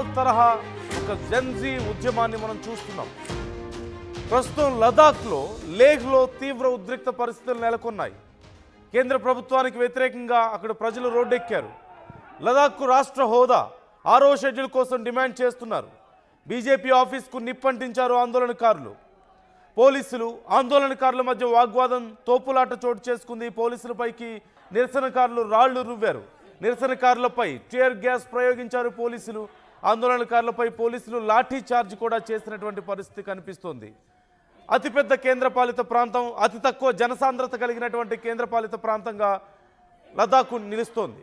తరహా ఒక జెన్జీ ఉద్యమాన్ని మనం చూస్తున్నాం. ప్రస్తుతం లదాఖ్లో, లేహ్లో తీవ్ర ఉద్రిక్త పరిస్థితులు నెలకొన్నాయి. కేంద్ర ప్రభుత్వానికి వ్యతిరేకంగా అక్కడ ప్రజలు రోడ్డెక్కారు. లదాఖ్కు రాష్ట్ర హోదా 6వ షెడ్యూల్ కోసం డిమాండ్ చేస్తున్నారు. బీజేపీ ఆఫీస్కు నిప్పంటించారు ఆందోళనకారులు. పోలీసులు ఆందోళనకారుల మధ్య వాగ్వాదం, తోపులాట చోటు చేసుకుంది. పోలీసులపైకి నిరసనకారులు రాళ్లు రువ్వారు. నిరసనకారులపై టియర్ గ్యాస్ ప్రయోగించారు పోలీసులు. ఆందోళనకారులపై పోలీసులు లాఠీ చార్జ్ కూడా చేసినటువంటి పరిస్థితి కనిపిస్తోంది. అతిపెద్ద కేంద్రపాలిత ప్రాంతం, అతి తక్కువ జనసాంద్రత కలిగినటువంటి కేంద్రపాలిత ప్రాంతంగా లదాఖ్ నిలుస్తోంది.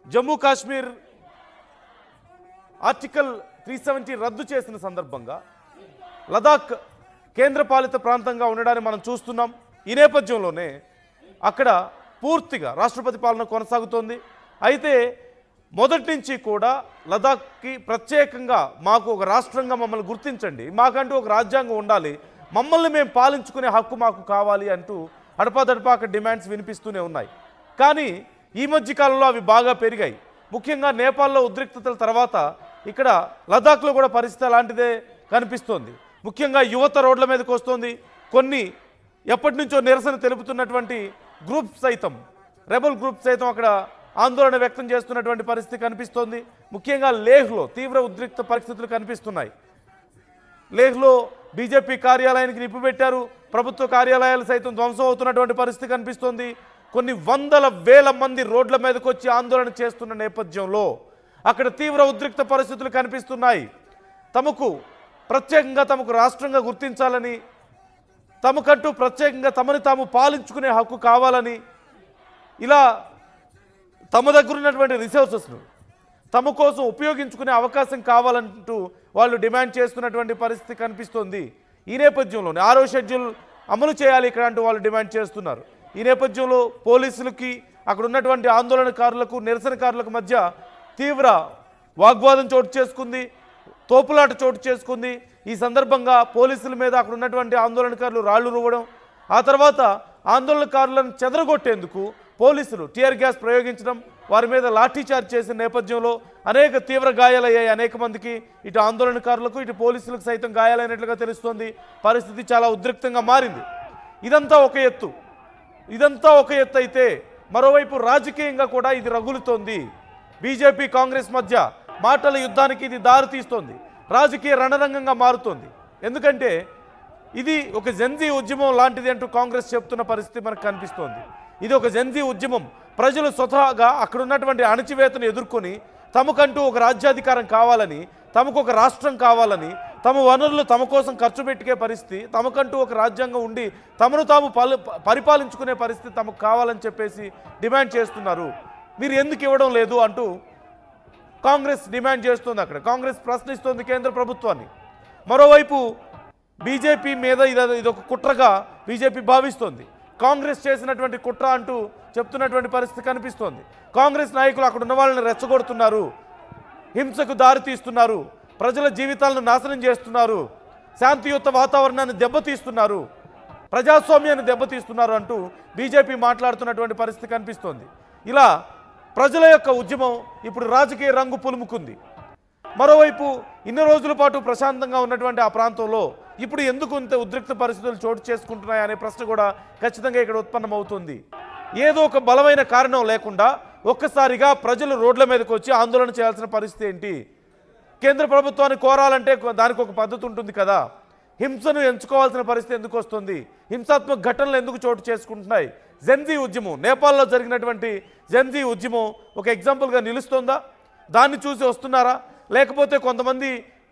జమ్మూ కాశ్మీర్ ఆర్టికల్ 370 రద్దు చేసిన సందర్భంగా లదాఖ్ కేంద్రపాలిత ప్రాంతంగా ఉండడాన్ని మనం చూస్తున్నాం. ఈ నేపథ్యంలోనే అక్కడ పూర్తిగా రాష్ట్రపతి పాలన కొనసాగుతోంది. అయితే మొదటి నుంచి కూడా లదాఖ్కి ప్రత్యేకంగా మాకు ఒక రాష్ట్రంగా మమ్మల్ని గుర్తించండి, మాకంటూ ఒక రాజ్యాంగం ఉండాలి, మమ్మల్ని మేము పాలించుకునే హక్కు మాకు కావాలి అంటూ అడపాదడపాక డిమాండ్స్ వినిపిస్తూనే ఉన్నాయి. కానీ ఈ మధ్య కాలంలో అవి బాగా పెరిగాయి. ముఖ్యంగా నేపాల్లో ఉద్రిక్తతల తర్వాత ఇక్కడ లదాఖ్లో కూడా పరిస్థితి అలాంటిదే కనిపిస్తోంది. ముఖ్యంగా యువత రోడ్ల మీదకి వస్తోంది. కొన్ని ఎప్పటి నుంచో నిరసన తెలుపుతున్నటువంటి గ్రూప్స్ సైతం, రెబల్ గ్రూప్స్ సైతం అక్కడ ఆందోళన వ్యక్తం చేస్తున్నటువంటి పరిస్థితి కనిపిస్తోంది. ముఖ్యంగా లేహ్లో తీవ్ర ఉద్రిక్త పరిస్థితులు కనిపిస్తున్నాయి. లేహ్లో బీజేపీ కార్యాలయానికి నిప్పు పెట్టారు. ప్రభుత్వ కార్యాలయాలు సైతం ధ్వంసం అవుతున్నటువంటి పరిస్థితి కనిపిస్తోంది. కొన్ని వందల వేల మంది రోడ్ల మీదకి వచ్చి ఆందోళన చేస్తున్న నేపథ్యంలో అక్కడ తీవ్ర ఉద్రిక్త పరిస్థితులు కనిపిస్తున్నాయి. తమకు ప్రత్యేకంగా తమకు రాష్ట్రంగా గుర్తించాలని, తమకంటూ ప్రత్యేకంగా తమని తాము పాలించుకునే హక్కు కావాలని, ఇలా తమ దగ్గర ఉన్నటువంటి రిసోర్సెస్ను తమ కోసం ఉపయోగించుకునే అవకాశం కావాలంటూ వాళ్ళు డిమాండ్ చేస్తున్నటువంటి పరిస్థితి కనిపిస్తోంది. ఈ నేపథ్యంలోనే 6వ షెడ్యూల్ అమలు చేయాలి ఇక్కడ అంటూ వాళ్ళు డిమాండ్ చేస్తున్నారు. ఈ నేపథ్యంలో పోలీసులకి అక్కడ ఉన్నటువంటి ఆందోళనకారులకు, నిరసనకారులకు మధ్య తీవ్ర వాగ్వాదం చోటు చేసుకుంది, తోపులాట చోటు చేసుకుంది. ఈ సందర్భంగా పోలీసుల మీద అక్కడ ఉన్నటువంటి ఆందోళనకారులు రాళ్లు రువ్వడం, ఆ తర్వాత ఆందోళనకారులను చెదరగొట్టేందుకు పోలీసులు టియర్ గ్యాస్ ప్రయోగించడం, వారి మీద లాఠీచార్జ్ చేసిన నేపథ్యంలో అనేక తీవ్ర గాయాలయ్యాయి అయితే మందికి. ఇటు ఆందోళనకారులకు, ఇటు పోలీసులకు సైతం గాయాలైనట్లుగా తెలుస్తోంది. పరిస్థితి చాలా ఉద్రిక్తంగా మారింది. ఇదంతా ఒక ఎత్తు అయితే మరోవైపు రాజకీయంగా కూడా ఇది రగులుతోంది. బీజేపీ కాంగ్రెస్ మధ్య మాటల యుద్ధానికి ఇది దారి తీస్తోంది. రాజకీయ రణరంగంగా మారుతోంది. ఎందుకంటే ఇది ఒక జెన్జీ ఉద్యమం లాంటిది అంటూ కాంగ్రెస్ చెప్తున్న పరిస్థితి మనకు కనిపిస్తోంది. ఇది ఒక జెన్జీ ఉద్యమం. ప్రజలు స్వతహాగా అక్కడ ఉన్నటువంటి అణచివేతను ఎదుర్కొని తమకంటూ ఒక రాజ్యాధికారం కావాలని, తమకు ఒక రాష్ట్రం కావాలని, తమ వనరులు తమ కోసం ఖర్చు పెట్టుకే పరిస్థితి, తమకంటూ ఒక రాజ్యాంగం ఉండి తమను తాము పరిపాలించుకునే పరిస్థితి తమకు కావాలని చెప్పేసి డిమాండ్ చేస్తున్నారు. మీరు ఎందుకు ఇవ్వడం లేదు అంటూ కాంగ్రెస్ డిమాండ్ చేస్తుంది. అక్కడ కాంగ్రెస్ ప్రశ్నిస్తోంది కేంద్ర ప్రభుత్వాన్ని. మరోవైపు బీజేపీ మీద ఇదొక కుట్రగా బీజేపీ భావిస్తోంది. కాంగ్రెస్ చేసినటువంటి కుట్ర అంటూ చెప్తున్నటువంటి పరిస్థితి కనిపిస్తోంది. కాంగ్రెస్ నాయకులు అక్కడ ఉన్న వాళ్ళని రెచ్చగొడుతున్నారు, హింసకు దారి తీస్తున్నారు, ప్రజల జీవితాలను నాశనం చేస్తున్నారు, శాంతియుత వాతావరణాన్ని దెబ్బతీస్తున్నారు, ప్రజాస్వామ్యాన్ని దెబ్బతీస్తున్నారు అంటూ బీజేపీ మాట్లాడుతున్నటువంటి పరిస్థితి కనిపిస్తోంది. ఇలా ప్రజల యొక్క ఉద్యమం ఇప్పుడు రాజకీయ రంగు పులుముకుంది. మరోవైపు ఇన్ని రోజుల పాటు ప్రశాంతంగా ఉన్నటువంటి ఆ ప్రాంతంలో ఇప్పుడు ఎందుకు ఇంత ఉద్రిక్త పరిస్థితులు చోటు చేసుకుంటున్నాయనే ప్రశ్న కూడా ఖచ్చితంగా ఇక్కడ ఉత్పన్నమవుతుంది. ఏదో ఒక బలమైన కారణం లేకుండా ఒక్కసారిగా ప్రజలు రోడ్ల మీదకి వచ్చి ఆందోళన చేయాల్సిన పరిస్థితి ఏంటి? కేంద్ర ప్రభుత్వాన్ని కోరాలంటే దానికి ఒక పద్ధతి ఉంటుంది కదా. హింసను ఎంచుకోవాల్సిన పరిస్థితి ఎందుకు వస్తుంది? హింసాత్మక ఘటనలు ఎందుకు చోటు చేసుకుంటున్నాయి? జెన్జీ ఉద్యమం, నేపాల్లో జరిగినటువంటి జెన్జీ ఉద్యమం ఒక ఎగ్జాంపుల్గా నిలుస్తుందా? దాన్ని చూసి వస్తున్నారా? లేకపోతే కొంతమంది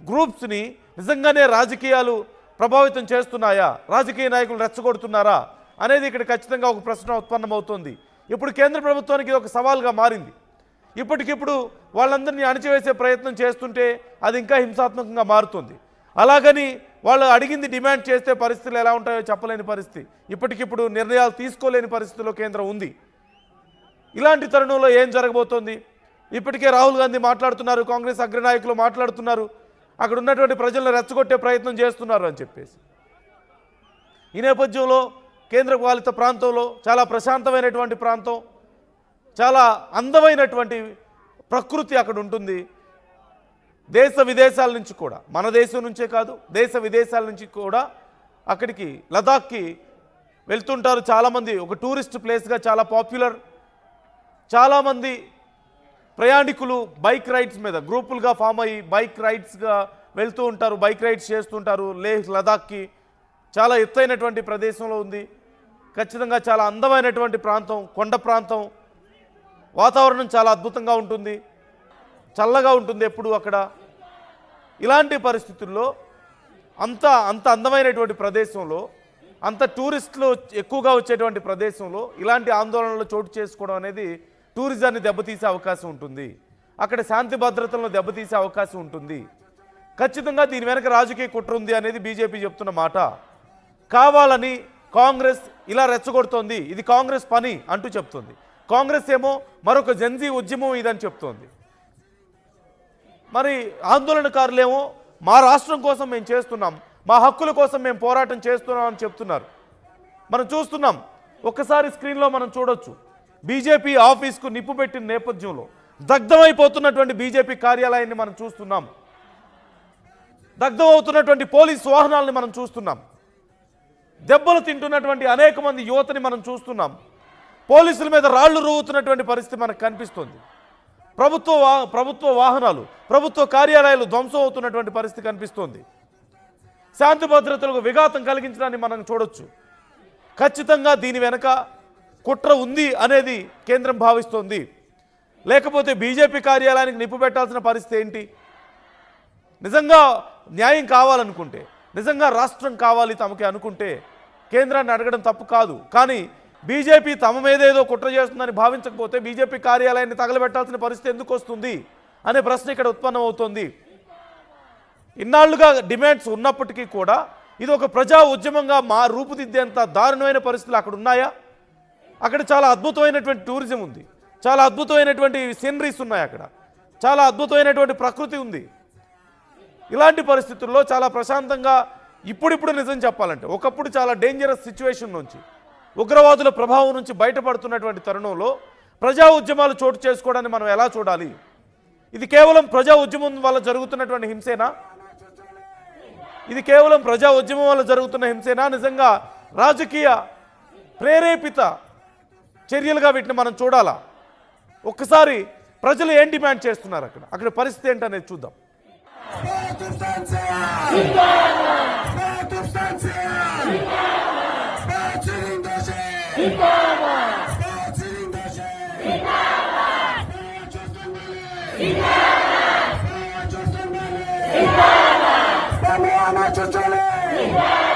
గ్రూప్స్ని నిజంగానే రాజకీయాలు ప్రభావితం చేస్తున్నాయా? రాజకీయ నాయకులు రెచ్చగొడుతున్నారా అనేది ఇక్కడ ఖచ్చితంగా ఒక ప్రశ్న ఉత్పన్నమవుతుంది. ఇప్పుడు కేంద్ర ప్రభుత్వానికి ఇది ఒక సవాల్గా మారింది. ఇప్పటికిప్పుడు వాళ్ళందరినీ అణిచివేసే ప్రయత్నం చేస్తుంటే అది ఇంకా హింసాత్మకంగా మారుతుంది. అలాగని వాళ్ళు అడిగింది డిమాండ్ చేస్తే పరిస్థితులు ఎలా ఉంటాయో చెప్పలేని పరిస్థితి, ఇప్పటికిప్పుడు నిర్ణయాలు తీసుకోలేని పరిస్థితిలో కేంద్రం ఉంది. ఇలాంటి తరుణంలో ఏం జరగబోతోంది? ఇప్పటికే రాహుల్ గాంధీ మాట్లాడుతున్నారు, కాంగ్రెస్ అగ్రనాయకులు మాట్లాడుతున్నారు, అక్కడ ఉన్నటువంటి ప్రజలను రెచ్చగొట్టే ప్రయత్నం చేస్తున్నారు అని చెప్పేసి. ఈ నేపథ్యంలో కేంద్ర పాలిత ప్రాంతంలో చాలా ప్రశాంతమైనటువంటి ప్రాంతం, చాలా అందమైనటువంటి ప్రకృతి అక్కడ ఉంటుంది. దేశ విదేశాల నుంచి కూడా, మన దేశం నుంచే కాదు దేశ విదేశాల నుంచి కూడా అక్కడికి లదాఖ్కి వెళ్తుంటారు చాలామంది. ఒక టూరిస్ట్ ప్లేస్గా చాలా పాపులర్. చాలామంది ప్రయాణికులు బైక్ రైడ్స్ మీద గ్రూపులుగా ఫామ్ అయ్యి బైక్ రైడ్స్గా వెళ్తూ ఉంటారు, బైక్ రైడ్స్ చేస్తుంటారు. లేహ్ లదాఖ్కి చాలా ఎత్తైనటువంటి ప్రదేశంలో ఉంది. ఖచ్చితంగా చాలా అందమైనటువంటి ప్రాంతం, కొండ ప్రాంతం. వాతావరణం చాలా అద్భుతంగా ఉంటుంది, చల్లగా ఉంటుంది ఎప్పుడు అక్కడ. ఇలాంటి పరిస్థితుల్లో అంత అందమైనటువంటి ప్రదేశంలో, అంత టూరిస్టులు ఎక్కువగా వచ్చేటువంటి ప్రదేశంలో ఇలాంటి ఆందోళనలు చోటు చేసుకోవడం అనేది టూరిజాన్ని దెబ్బతీసే అవకాశం ఉంటుంది. అక్కడ శాంతి భద్రతలను దెబ్బతీసే అవకాశం ఉంటుంది. ఖచ్చితంగా దీని వెనక రాజకీయ కుట్ర ఉంది అనేది బీజేపీ చెప్తున్న మాట. కావాలని కాంగ్రెస్ ఇలా రెచ్చగొడుతోంది, ఇది కాంగ్రెస్ పని అంటూ చెప్తుంది. కాంగ్రెస్ ఏమో మరొక జన్జీ ఉద్యమం ఇదని చెప్తోంది. మరి ఆందోళనకారులేమో మా రాష్ట్రం కోసం మేము చేస్తున్నాం, మా హక్కుల కోసం మేము పోరాటం చేస్తున్నాం అని చెప్తున్నారు. మనం చూస్తున్నాం, ఒక్కసారి స్క్రీన్లో మనం చూడొచ్చు. బీజేపీ ఆఫీస్కు నిప్పు పెట్టిన నేపథ్యంలో దగ్ధమైపోతున్నటువంటి బీజేపీ కార్యాలయాన్ని మనం చూస్తున్నాం. దగ్ధమవుతున్నటువంటి పోలీసు వాహనాలని మనం చూస్తున్నాం. దెబ్బలు తింటున్నటువంటి అనేక మంది యువతని మనం చూస్తున్నాం. పోలీసుల మీద రాళ్లు రువ్వుతున్నటువంటి పరిస్థితి మనకు కనిపిస్తుంది. ప్రభుత్వ వాహనాలు, ప్రభుత్వ కార్యాలయాలు ధ్వంసం అవుతున్నటువంటి పరిస్థితి కనిపిస్తోంది. శాంతి భద్రతలకు విఘాతం కలిగించడాన్ని మనం చూడొచ్చు. ఖచ్చితంగా దీని వెనక కుట్ర ఉంది అనేది కేంద్రం భావిస్తోంది. లేకపోతే బీజేపీ కార్యాలయానికి నిప్పు పెట్టాల్సిన పరిస్థితి ఏంటి? నిజంగా న్యాయం కావాలనుకుంటే, నిజంగా రాష్ట్రం కావాలి తమకి అనుకుంటే కేంద్రాన్ని అడగడం తప్పు కాదు. కానీ బీజేపీ తమ మీదేదో కుట్ర చేస్తుందని భావించకపోతే బీజేపీ కార్యాలయాన్ని తగలబెట్టాల్సిన పరిస్థితి ఎందుకు వస్తుంది అనే ప్రశ్న ఇక్కడ ఉత్పన్నమవుతోంది. ఇన్నాళ్లుగా డిమాండ్స్ ఉన్నప్పటికీ కూడా ఇది ఒక ప్రజా ఉద్యమంగా రూపుదిద్దేంత దారుణమైన పరిస్థితులు అక్కడ ఉన్నాయా? అక్కడ చాలా అద్భుతమైనటువంటి టూరిజం ఉంది, చాలా అద్భుతమైనటువంటి సీనరీస్ ఉన్నాయి, అక్కడ చాలా అద్భుతమైనటువంటి ప్రకృతి ఉంది. ఇలాంటి పరిస్థితుల్లో చాలా ప్రశాంతంగా ఇప్పుడు నిజం చెప్పాలంటే ఒకప్పుడు చాలా డేంజరస్ సిచ్యువేషన్ నుంచి, ఉగ్రవాదుల ప్రభావం నుంచి బయటపడుతున్నటువంటి తరుణంలో ప్రజా ఉద్యమాలు చోటు చేసుకోవడాన్ని మనం ఎలా చూడాలి? ఇది కేవలం ప్రజా ఉద్యమం వల్ల జరుగుతున్నటువంటి హింసేనా? ఇది కేవలం ప్రజా ఉద్యమం వల్ల జరుగుతున్న హింసేనా? నిజంగా రాజకీయ ప్రేరేపిత చర్యలుగా వీటిని మనం చూడాలా? ఒక్కసారి ప్రజలు ఏం డిమాండ్ చేస్తున్నారు అక్కడ పరిస్థితి ఏంటనేది చూద్దాం. Vamos a